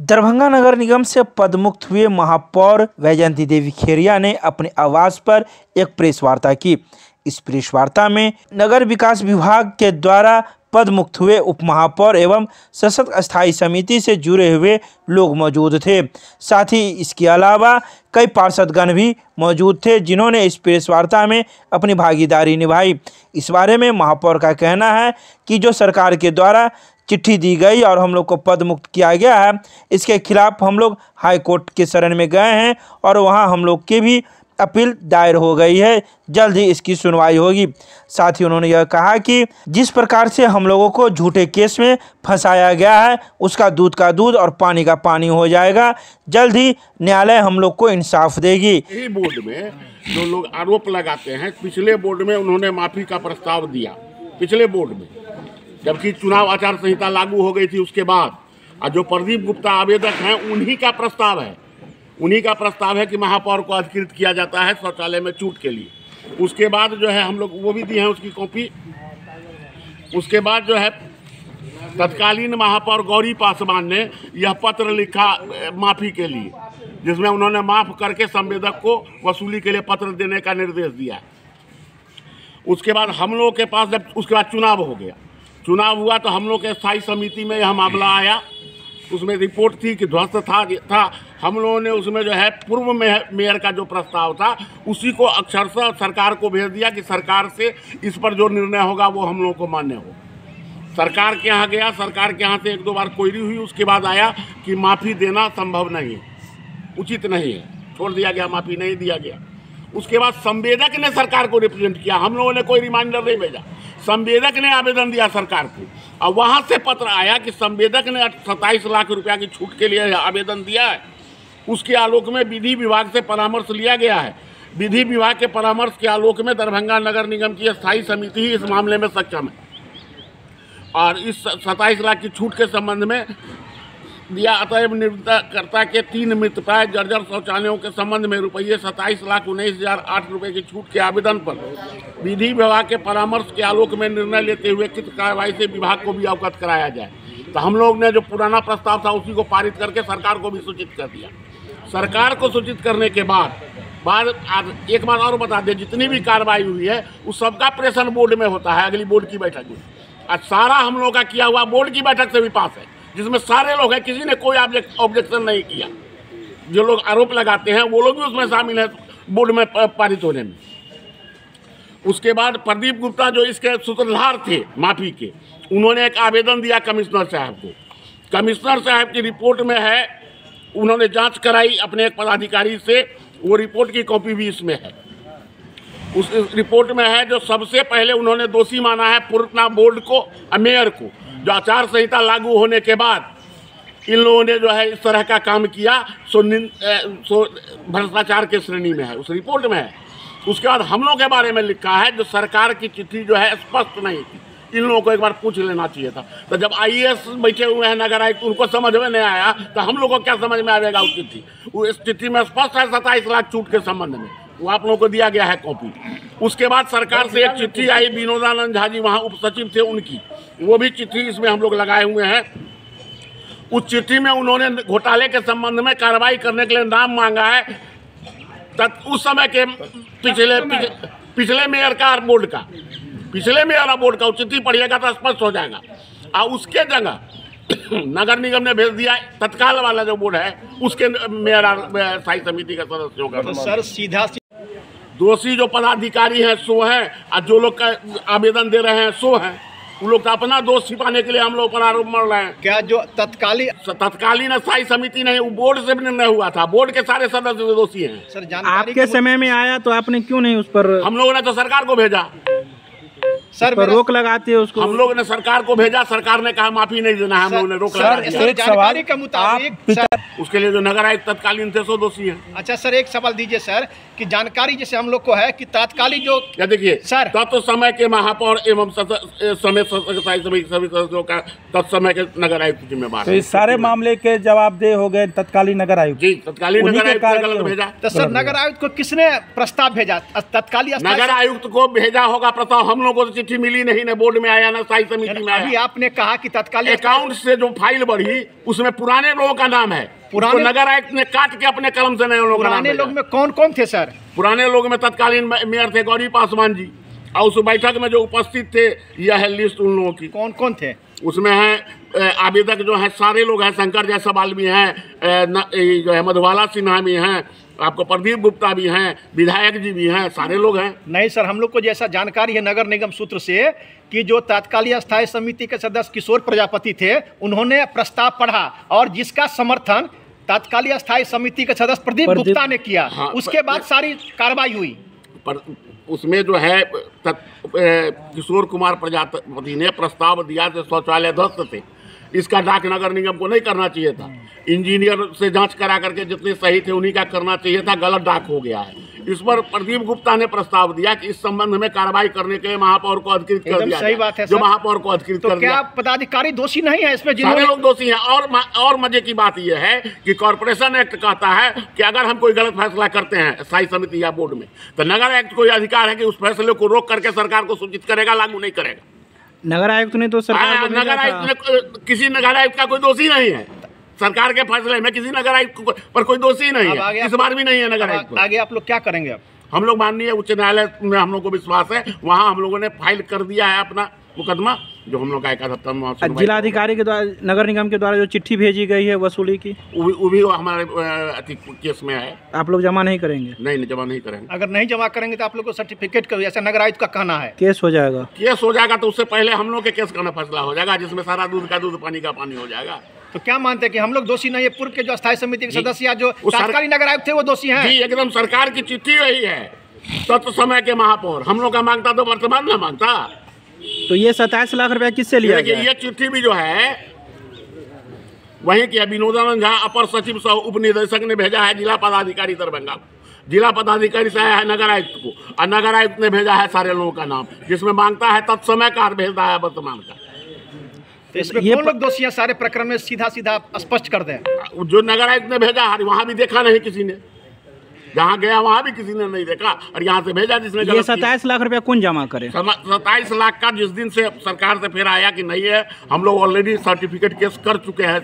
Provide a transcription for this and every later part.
दरभंगा नगर निगम से पदमुक्त हुए महापौर वैजयंती देवी खेरिया ने अपने आवास पर एक प्रेस वार्ता की। इस प्रेस वार्ता में नगर विकास विभाग के द्वारा पदमुक्त हुए उप महापौर एवं सशक्त स्थायी समिति से जुड़े हुए लोग मौजूद थे। साथ ही इसके अलावा कई पार्षदगण भी मौजूद थे जिन्होंने इस प्रेस वार्ता में अपनी भागीदारी निभाई। इस बारे में महापौर का कहना है कि जो सरकार के द्वारा चिट्ठी दी गई और हम लोग को पद मुक्त किया गया है, इसके खिलाफ हम लोग हाई कोर्ट के शरण में गए हैं और वहां हम लोग की भी अपील दायर हो गई है। जल्द ही इसकी सुनवाई होगी। साथ ही उन्होंने यह कहा कि जिस प्रकार से हम लोगों को झूठे केस में फंसाया गया है, उसका दूध का दूध और पानी का पानी हो जाएगा। जल्द ही न्यायालय हम लोग को इंसाफ देगी। यही बोर्ड में जो लोग आरोप लगाते हैं, पिछले बोर्ड में उन्होंने माफी का प्रस्ताव दिया, पिछले बोर्ड में, जबकि चुनाव आचार संहिता लागू हो गई थी उसके बाद। और जो प्रदीप गुप्ता आवेदक हैं, उन्हीं का प्रस्ताव है कि महापौर को अधिकृत किया जाता है शौचालय में छूट के लिए। उसके बाद जो है हम लोग वो भी दिए हैं उसकी कॉपी। उसके बाद जो है तत्कालीन महापौर गौरी पासवान ने यह पत्र लिखा माफी के लिए, जिसमें उन्होंने माफ करके संवेदक को वसूली के लिए पत्र देने का निर्देश दिया। उसके बाद हम लोग के पास जब उसके बाद चुनाव हो गया, चुनाव हुआ तो हम लोग के स्थायी समिति में यह मामला आया। उसमें रिपोर्ट थी कि ध्वस्त था। हम लोगों ने उसमें जो है पूर्व मेयर का जो प्रस्ताव था उसी को अक्षरशः सरकार को भेज दिया कि सरकार से इस पर जो निर्णय होगा वो हम लोगों को मान्य हो। सरकार के यहाँ गया, सरकार के यहाँ से एक दो बार क्वेरी हुई, उसके बाद आया कि माफ़ी देना संभव नहीं है, उचित नहीं है, छोड़ दिया गया, माफ़ी नहीं दिया गया। उसके बाद संवेदक ने सरकार को रिप्रेजेंट किया, हम लोगों ने कोई रिमाइंडर नहीं भेजा, संवेदक ने आवेदन दिया सरकार को। और वहाँ से पत्र आया कि संवेदक ने 27 लाख रुपया की छूट के लिए आवेदन दिया है। उसके आलोक में विधि विभाग से परामर्श लिया गया है। विधि विभाग के परामर्श के आलोक में दरभंगा नगर निगम की स्थायी समिति ही इस मामले में सक्षम है और इस 27 लाख की छूट के संबंध में दिया। अतएव नियोक्ताकर्ता के 3 मृतप्राय जर्जर शौचालयों के संबंध में रुपये 27,19,008 रुपये की छूट के आवेदन पर विधि विभाग के परामर्श के आलोक में निर्णय लेते हुए कित कार्रवाई से विभाग को भी अवगत कराया जाए। तो हम लोग ने जो पुराना प्रस्ताव था उसी को पारित करके सरकार को भी सूचित कर दिया। सरकार को सूचित करने के बाद एक बात और बता दें, जितनी भी कार्रवाई हुई है उस सबका प्रेषण बोर्ड में होता है, अगली बोर्ड की बैठक में। और सारा हम लोग का किया हुआ बोर्ड की बैठक से भी पास है, जिसमें सारे लोग हैं, किसी ने कोई ऑब्जेक्शन नहीं किया। जो लोग आरोप लगाते हैं वो लोग भी उसमें शामिल हैं बोर्ड में पारित होने में। उसके बाद प्रदीप गुप्ता जो इसके सूत्रधार थे माफी के, उन्होंने एक आवेदन दिया कमिश्नर साहब को। कमिश्नर साहब की रिपोर्ट में है, उन्होंने जांच कराई अपने एक पदाधिकारी से, वो रिपोर्ट की कॉपी भी इसमें है। उस रिपोर्ट में है जो सबसे पहले उन्होंने दोषी माना है पूर्णा बोर्ड को, मेयर को, जो आचार संहिता लागू होने के बाद इन लोगों ने जो है इस तरह का काम किया, सो भ्रष्टाचार के श्रेणी में है, उस रिपोर्ट में है। उसके बाद हम लोग के बारे में लिखा है जो सरकार की चिट्ठी जो है स्पष्ट नहीं थी, इन लोगों को एक बार पूछ लेना चाहिए था। तो जब IAS बैठे हुए हैं नगर आयुक्त, उनको समझ में नहीं आया तो हम लोग को क्या समझ में आएगा उस चिट्ठी। उस चिट्ठी में स्पष्ट है 27 लाख छूट के संबंध में, वो आप लोगों को दिया गया है कॉपी। उसके बाद सरकार से एक चिट्ठी आई, विनोदानंद झा जी वहाँ उप सचिव थे उनकी, वो भी चिट्ठी इसमें हम लोग लगाए हुए हैं। उस चिट्ठी में उन्होंने घोटाले के संबंध में कार्रवाई करने के लिए नाम मांगा है उस समय के पिछले मेयर का बोर्ड का, पिछले मेयर बोर्ड का। चिट्ठी पढ़िएगा तो स्पष्ट हो जाएगा। और उसके जगह नगर निगम ने भेज दिया तत्काल वाला जो बोर्ड है उसके मेयर स्थायी समिति के सदस्यों का। तो सर सीधा दोषी जो पदाधिकारी हैं सो हैं, और जो लोग का आवेदन दे रहे हैं सो हैं। उन लोग का अपना दोष छिपाने के लिए हम लोग पर आरोप मर रहे हैं। क्या जो तत्कालीन स्थायी समिति नहीं, वो बोर्ड से भी निर्णय हुआ था, बोर्ड के सारे सदस्य दोषी हैं। सर आपके समय में आया तो आपने क्यों नहीं उस पर? हम लोगों ने तो सरकार को भेजा, सर पर रोक लगाते हैं उसको। हम लोगों ने सरकार को भेजा, सरकार ने कहा माफी नहीं देना है, हम लोगों ने रोक लगा दिया। सर जानकारी के मुताबिक उसके लिए जो नगर आयुक्त तत्कालीन थे सो दोषी हैं। अच्छा सर, एक सवाल दीजिए सर कि जानकारी जैसे हम लोग को है कि तात्कालिक जो या देखिए सर तत्व समय के महापौर एवं समय स्थायी समिति सभी सदस्यों का तत्समय के नगर आयुक्त जिम्मेवार तो इस सारे मामले के जवाबदेह हो गए तत्कालीन नगर आयुक्त। जी, तत्कालीन उन्हीं नगर के आयुक्त ने कारण गलत भेजा। तो सर नगर आयुक्त को किसने प्रस्ताव भेजा? तत्कालीन नगर आयुक्त को भेजा होगा प्रस्ताव, हम लोगों को तो चिट्ठी मिली नहीं, न बोर्ड में आया, न स्थायी समिति में अभी आया। आपने कहा कि तत्कालीन अकाउंट से जो फाइल बढ़ी उसमें पुराने लोगों का नाम है, पुराने नगर आयुक्त ने काट के अपने कलम से नए लोगों का नाम पुराने भेजा। लोग में कौन कौन थे सर? पुराने लोग में तत्कालीन मेयर थे गौरी पासवान जी, और उस बैठक में जो उपस्थित थे यह है लिस्ट उन लोगों की। कौन कौन थे उसमें है आवेदक जो है सारे लोग हैं, शंकर जायसवाल भी हैं, जो है मधुबाला सिन्हा भी हैं, आपको प्रदीप गुप्ता भी हैं, विधायक जी भी हैं, सारे लोग हैं। नहीं सर, हम लोग को जैसा जानकारी है नगर निगम सूत्र से कि जो तात्कालिक स्थायी समिति के सदस्य किशोर प्रजापति थे उन्होंने प्रस्ताव पढ़ा और जिसका समर्थन तात्कालिक स्थायी समिति के सदस्य प्रदीप गुप्ता ने किया। हाँ, उसके बाद सारी कार्रवाई हुई। पर उसमें जो है किशोर कुमार प्रजापति ने प्रस्ताव दिया कि शौचालय ध्वस्त थे, इसका डाक नगर निगम को नहीं करना चाहिए था, इंजीनियर से जांच करा करके जितने सही थे उन्हीं का करना चाहिए था, गलत डाक हो गया है। इस पर प्रदीप गुप्ता ने प्रस्ताव दिया कि इस संबंध में कार्रवाई करने के लिए महापौर को अधिकृत कर दिया। सही बात है जो सर। महापौर को अधिकृत कर दिया। क्या पदाधिकारी दोषी नहीं है इसमें? सारे लोग दोषी हैं। और मजे की बात यह है कि कॉर्पोरेशन एक्ट कहता है कि अगर हम कोई गलत फैसला करते हैं स्थायी समिति या बोर्ड में, तो नगर आयुक्त को अधिकार है कि उस फैसले को रोक करके सरकार को सूचित करेगा, लागू नहीं करेगा। नगर आयुक्त ने तो सरकार को नगर आयुक्त ने किसी नगर आयुक्त का कोई दोषी नहीं है सरकार के फैसले में, किसी नगर आयुक्त पर कोई दोषी नहीं है, इस बार भी नहीं है नगर आयुक्त। आगे आप लोग क्या करेंगे? अब हम लोग माननीय उच्च न्यायालय में हम लोग को विश्वास है, वहाँ हम लोगों ने फाइल कर दिया है अपना मुकदमा, जो हम लोग का 71वां जिलाधिकारी के द्वारा नगर निगम के द्वारा जो चिट्ठी भेजी गई है वसूली की, वो भी हमारे केस में है। आप लोग जमा नहीं करेंगे? नहीं, जमा नहीं करेंगे। अगर नहीं जमा करेंगे तो आप लोग को सर्टिफिकेट का ऐसा नगर आयुक्त का कहना है केस हो जाएगा। केस हो जाएगा तो उससे पहले हम लोग के केस का फैसला हो जाएगा, जिसमें सारा दूध का दूध, पानी का पानी हो जाएगा। तो क्या मानते हैं कि हम लोग दोषी नहीं है? पूर्व के जो स्थायी समिति के सदस्य या जो तात्कालिक नगर आयुक्त थे वो दोषी हैं? जी एकदम, सरकार की चिट्ठी वही है, तत्व समय के महापौर। हम लोग का मांगता तो वर्तमान ना मांगता। तो ये 27 लाख रुपया किससे लिया गया? ये चिट्ठी भी जो है वहीं की विनोदानंद झा अपर सचिव सह उप निदेशक ने भेजा है जिला पदाधिकारी दरभंगा को। जिला पदाधिकारी से आया है नगर आयुक्त को, और नगर आयुक्त ने भेजा है सारे लोगों का नाम, जिसमें मांगता है तत्समय का, भेजता है वर्तमान का। तो इसमें कौन लोग दोषी हैं सारे प्रकरण में? सीधा स्पष्ट कर दें। जो नगर आयुक्त ने भेजा है वहाँ भी देखा नहीं किसी ने, जहाँ गया वहाँ भी किसी ने नहीं देखा, और यहाँ से भेजा जिसने। ये 27 लाख रुपया कौन जमा करे? 27 लाख का जिस दिन से सरकार से फिर आया कि नहीं है, हम लोग ऑलरेडी सर्टिफिकेट केस कर चुके हैं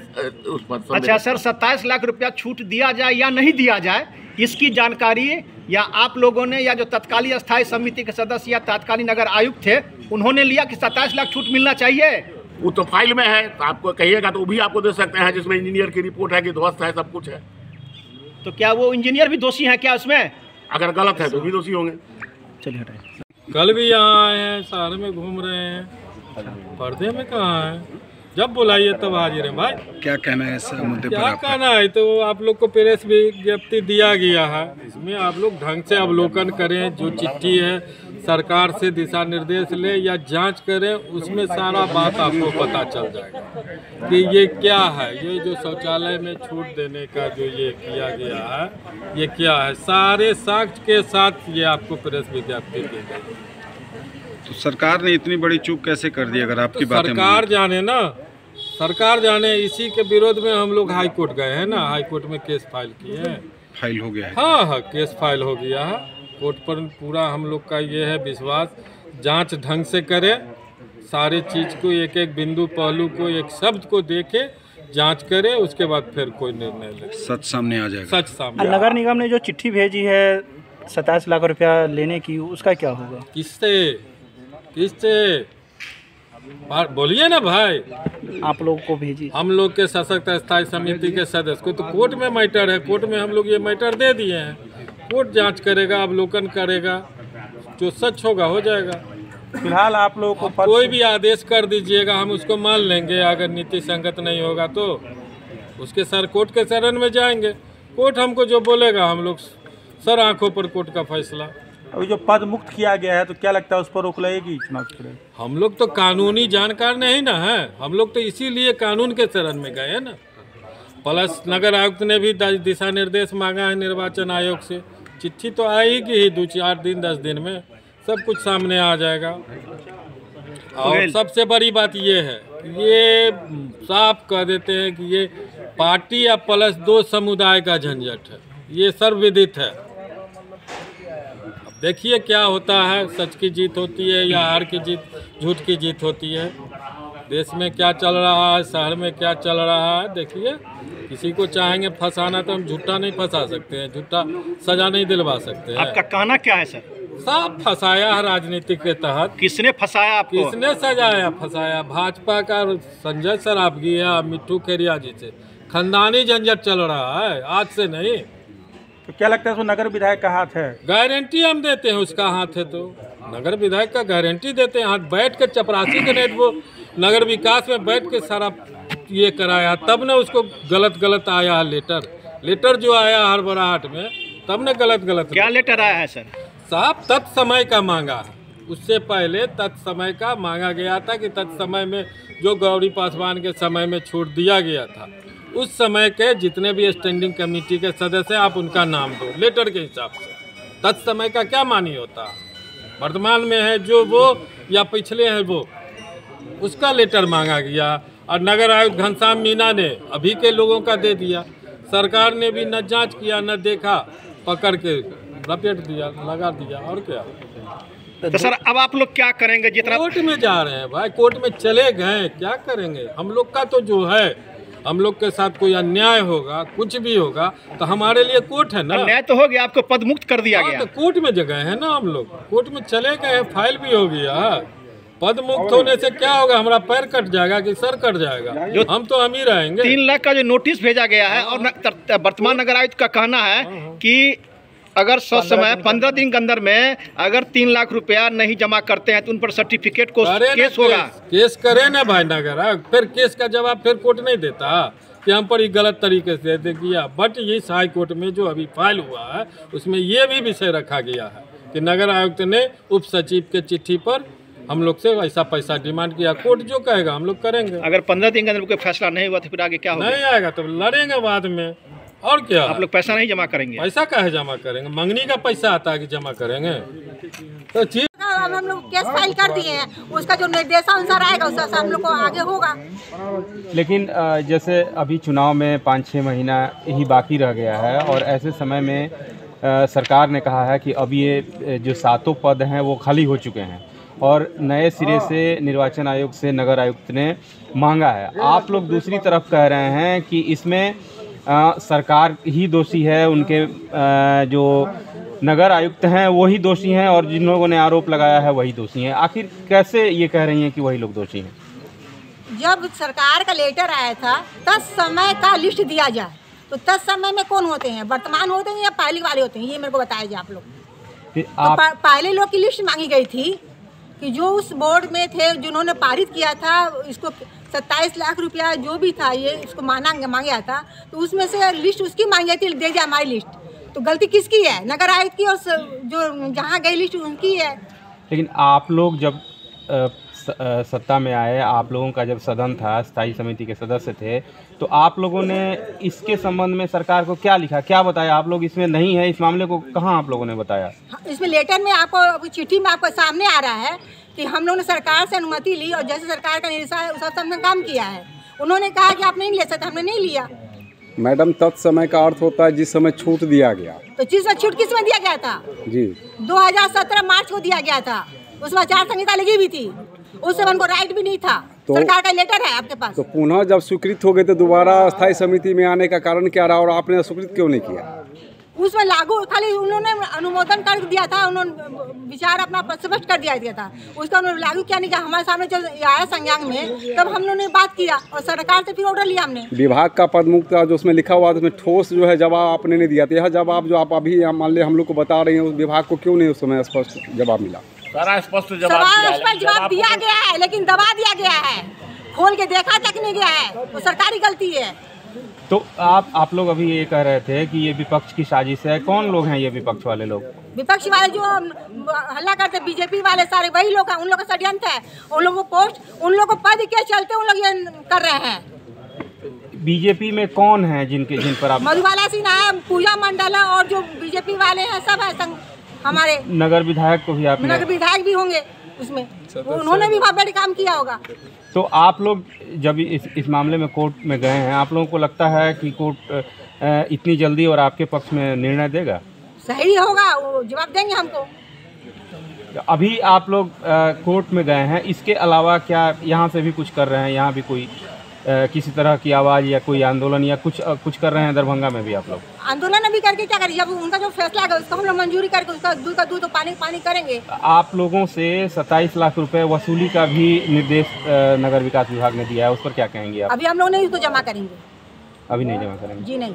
उस पर। अच्छा सर, 27 लाख रुपया छूट दिया जाए या नहीं दिया जाए, इसकी जानकारी या आप लोगों ने या जो तत्कालीन स्थायी समिति के सदस्य या तात्कालिक नगर आयुक्त थे उन्होंने लिया कि 27 लाख छूट मिलना चाहिए? वो तो फाइल में है, तो आपको कहिएगा तो वो भी आपको दे सकते हैं, जिसमें इंजीनियर की रिपोर्ट है कि ध्वस्त है, सब कुछ है। तो क्या वो इंजीनियर भी दोषी हैं क्या उसमें? अगर गलत है तो भी दोषी होंगे। चलिए हटाइए। कल भी यहाँ आए हैं, शहर में घूम रहे हैं, पर्दे में कहाँ हैं? जब बुलाइए तब हाजिर है भाई। क्या कहना है इस मुद्दे पर? क्या कहना है, तो आप लोग को प्रेस विज्ञप्ति दिया गया है, इसमें आप लोग ढंग से अवलोकन करें, जो चिट्ठी है सरकार से दिशा निर्देश लें या जांच करें, उसमें सारा बात आपको पता चल जाएगा कि ये क्या है। ये जो शौचालय में छूट देने का जो ये किया गया है, ये क्या है, सारे साक्ष्य के साथ ये आपको प्रेस विज्ञप्ति दी गई। तो सरकार ने इतनी बड़ी चूक कैसे कर दी? अगर आपकी बात सरकार जाने ना, सरकार जाने। इसी के विरोध में हम लोग हाई कोर्ट गए हैं ना, हाई कोर्ट में केस फाइल किए हैं। फाइल हो गया है? हाँ, केस फाइल हो गया है। कोर्ट पर पूरा हम लोग का ये है विश्वास, जांच ढंग से करे, सारे चीज़ को एक एक बिंदु पहलू को, एक शब्द को देखे, जांच करे, उसके बाद फिर कोई निर्णय ले। सच सामने आ जाएगा। सच सामने। नगर निगम ने जो चिट्ठी भेजी है 27 लाख रुपया लेने की, उसका क्या होगा? किससे बोलिए ना भाई। आप लोग को भेजी? हम लोग के सशक्त स्थायी समिति के सदस्य को तो कोर्ट में मैटर है, कोर्ट में हम लोग ये मैटर दे दिए हैं, कोर्ट जांच करेगा, अवलोकन करेगा, जो सच होगा हो जाएगा। फिलहाल आप लोगों को कोई भी आदेश कर दीजिएगा, हम उसको मान लेंगे। अगर नीति संगत नहीं होगा तो उसके सर कोर्ट के शरण में जाएंगे, कोर्ट हमको जो बोलेगा हम लोग सर आंखों पर कोर्ट का फैसला। अभी जो पद मुक्त किया गया है तो क्या लगता है उस पर रोक लगेगी चुनाव से? हम लोग तो कानूनी जानकार नहीं ना है, हम लोग तो इसीलिए कानून के शरण में गए हैं ना। प्लस नगर आयुक्त ने भी दिशा निर्देश मांगा है निर्वाचन आयोग से, चिट्ठी तो आएगी ही 2-4 दिन 10 दिन में सब कुछ सामने आ जाएगा। और सबसे बड़ी बात ये है, ये साफ कह देते हैं कि ये पार्टी या प्लस 2 समुदाय का झंझट है, ये सर्वविदित है। अब देखिए क्या होता है, सच की जीत होती है या हार की जीत, झूठ की जीत होती है। देश में क्या चल रहा है, शहर में क्या चल रहा है, देखिए किसी को चाहेंगे फंसाना तो हम झूठा नहीं फंसा सकते हैं, झूठा सजा नहीं दिलवा सकते हैं। आपका कहना क्या है सर? साफ फंसाया है राजनीति के तहत। किसने फंसाया आपको? किसने सजाया फंसाया? भाजपा का संजय सरावगी या मिट्ठू खेरिया जी से खानदानी झंझट चल रहा है, आज से नहीं। तो क्या लगता है उसमें नगर विधायक का हाथ है? गारंटी हम देते हैं उसका हाथ है, तो नगर विधायक का गारंटी देते हैं हाथ। बैठ के चपरासी के नेट वो नगर विकास में बैठ के सारा ये कराया, तब न उसको गलत आया है लेटर जो आया हड़बड़ाहट में, तब न गलत क्या लेटर आया है सर? साहब तत्समय का मांगा है, उससे पहले तत्समय का मांगा गया था कि तत्समय में जो गौरी पासवान के समय में छूट दिया गया था, उस समय के जितने भी स्टैंडिंग कमेटी के सदस्य आप उनका नाम दो लेटर के हिसाब से। तत्समय का क्या मानी होता है? वर्तमान में है जो वो या पिछले है वो, उसका लेटर मांगा गया। और नगर आयुक्त घनश्याम मीना ने अभी के लोगों का दे दिया। सरकार ने भी न जांच किया न देखा, पकड़ के लपेट दिया, लगा दिया। और क्या? तो सर अब आप लोग क्या करेंगे? जितना कोर्ट में जा रहे हैं भाई, कोर्ट में चले गए, क्या करेंगे? हम लोग का तो जो है, हम लोग के साथ कोई अन्याय होगा, कुछ भी होगा तो हमारे लिए कोर्ट है ना। अन्याय तो हो गया, आपको पद मुक्त कर दिया गया। तो कोर्ट में जगह है ना, हम लोग कोर्ट में चले गए, फाइल भी हो गया। पद मुक्त होने से क्या होगा? हमारा पैर कट जाएगा कि सर कट जाएगा? हम तो हम ही रहेंगे। 3 लाख का जो नोटिस भेजा गया है, और वर्तमान नगर आयुक्त का कहना है कि अगर समय 15 दिन के अंदर में अगर 3 लाख रुपया नहीं जमा करते हैं तो उन पर सर्टिफिकेट को केस होगा। केस करे ना भाई नगर आयुक्त, फिर केस का जवाब फिर कोर्ट नहीं देता कि हम पर ये गलत तरीके से दे दिया। बट इस हाई कोर्ट में जो अभी फाइल हुआ है उसमें ये भी विषय रखा गया है कि नगर आयुक्त ने उप सचिव के चिट्ठी पर हम लोग से ऐसा पैसा डिमांड किया। कोर्ट जो कहेगा हम लोग करेंगे। अगर 15 दिन के अंदर कोई फैसला नहीं हुआ तो फिर आगे क्या होगा? नहीं आएगा तो लड़ेंगे बाद में। और क्या? आप लोग पैसा नहीं जमा करेंगे? पैसा काहे जमा करेंगे? मंगनी का पैसा आता है कि जमा करेंगे? तो ठीक, हम लोग केस फाइल कर दिए हैं, उसका जो निर्देशानुसार आएगा उससे हम लोग को आगे होगा। लेकिन जैसे अभी चुनाव में 5-6 महीना ही बाकी रह गया है और ऐसे समय में सरकार ने कहा है कि अब ये जो 7 पद हैं वो खाली हो चुके हैं और नए सिरे से निर्वाचन आयोग से नगर आयुक्त ने मांगा है। आप लोग दूसरी तरफ कह रहे हैं कि इसमें सरकार ही दोषी है, उनके जो नगर आयुक्त हैं वही दोषी हैं और जिन लोगों ने आरोप लगाया है वही दोषी हैं। आखिर कैसे ये कह रही हैं कि वही लोग दोषी हैं? जब सरकार का लेटर आया था तत्समय का लिस्ट दिया जाए, तो तत्समय में कौन होते हैं? वर्तमान होते हैं या पहले वाले होते हैं? ये मेरे को बताया जाए आप लोग। तो पहले लोग की लिस्ट मांगी गई थी कि जो उस बोर्ड में थे, जिन्होंने पारित किया था, इसको 27 लाख रुपया जो भी था ये इसको मांगा था, तो उसमें से लिस्ट उसकी मांगी गई थी, दे जाए हमारी लिस्ट। तो गलती किसकी है? नगर आयुक्त की, और जो जहाँ गई लिस्ट उनकी है। लेकिन आप लोग जब सत्ता में आए, आप लोगों का जब सदन था, स्थायी समिति के सदस्य थे, तो आप लोगों ने इसके संबंध में सरकार को क्या लिखा, क्या बताया? आप लोग इसमें नहीं है, इस मामले को कहाँ आप लोगों ने बताया? इसमें लेटर में आपको, चिट्ठी में आपको सामने आ रहा है कि हम लोगों ने सरकार से अनुमति ली और जैसे सरकार का निर्देश है उस हिसाब से हमने काम किया है। उन्होंने कहा कि आप नहीं ले सकते, हमने नहीं लिया। मैडम, तत्समय का अर्थ होता है जिस समय छूट दिया गया। तो जिस समय छूट किस में दिया गया था? जी, 2017 मार्च को दिया गया था। उसमें आचार संहिता लगी भी थी, उस समय उनको राइट भी नहीं था। तो सरकार का लेटर है आपके पास। तो पुनः जब स्वीकृत हो गए तो दोबारा स्थायी समिति में आने का कारण क्या रहा और आपने स्वीकृत क्यों नहीं किया? उसमें लागू खाली उन्होंने अनुमोदन कर दिया था, उन्होंने विचार अपना स्पष्ट कर दिया था, उसका उन्होंने लागू किया नहीं किया। हमारे सामने जब आया संज्ञान में तब हम लोगों ने बात किया और सरकार से फिर ऑर्डर लिया हमने। विभाग का पद मुक्त जो उसमें लिखा हुआ था उसमें ठोस जो है जवाब आपने नहीं दिया था। यह जवाब जो आप अभी मान लिया हम लोग को बता रहे हैं, उस विभाग को क्यों नहीं उस समय स्पष्ट जवाब मिला? सारा स्पष्ट जवाब दिया गया है, लेकिन दबा दिया गया है, खोल के देखा तक नहीं गया है, तो सरकारी गलती है। तो आप लोग अभी ये कह रहे थे कि ये विपक्ष की साजिश है। कौन लोग हैं ये विपक्ष वाले लोग? विपक्ष वाले जो हल्ला करते बीजेपी वाले सारे वही लोग हैं, उन लोगों का षड्यंत्र है। उन लोगों को पोस्ट, उन लोगों को पद के चलते उन लोग ये कर रहे हैं। बीजेपी में कौन है जिन पर आप? मधुबाला सिन्हा है, पूजा मंडल है, और जो बीजेपी वाले हैं सब है संग हमारे। नगर विधायक को भी आप? नगर विधायक भी होंगे उसमें, उन्होंने भी बहुत बड़ी काम किया होगा। तो आप लोग जब इस मामले में कोर्ट में गए हैं, आप लोगों को लगता है कि कोर्ट इतनी जल्दी और आपके पक्ष में निर्णय देगा? सही होगा, वो जवाब देंगे हमको। अभी आप लोग कोर्ट में गए हैं, इसके अलावा क्या यहाँ से भी कुछ कर रहे हैं? यहाँ भी कोई किसी तरह की आवाज़ या कोई आंदोलन या कुछ कर रहे हैं? दरभंगा में भी आप लोग आंदोलन अभी करके क्या करें? जब उनका जो फैसला है उसको हम लोग मंजूरी करके उसका दूध का दूध तो पानी करेंगे। आप लोगों से 27 लाख रुपए वसूली का भी निर्देश नगर विकास विभाग ने दिया है, उस पर क्या कहेंगे आप? अभी हम लोग नहीं उसको जमा करेंगे। अभी नहीं जमा करेंगे? जी नहीं।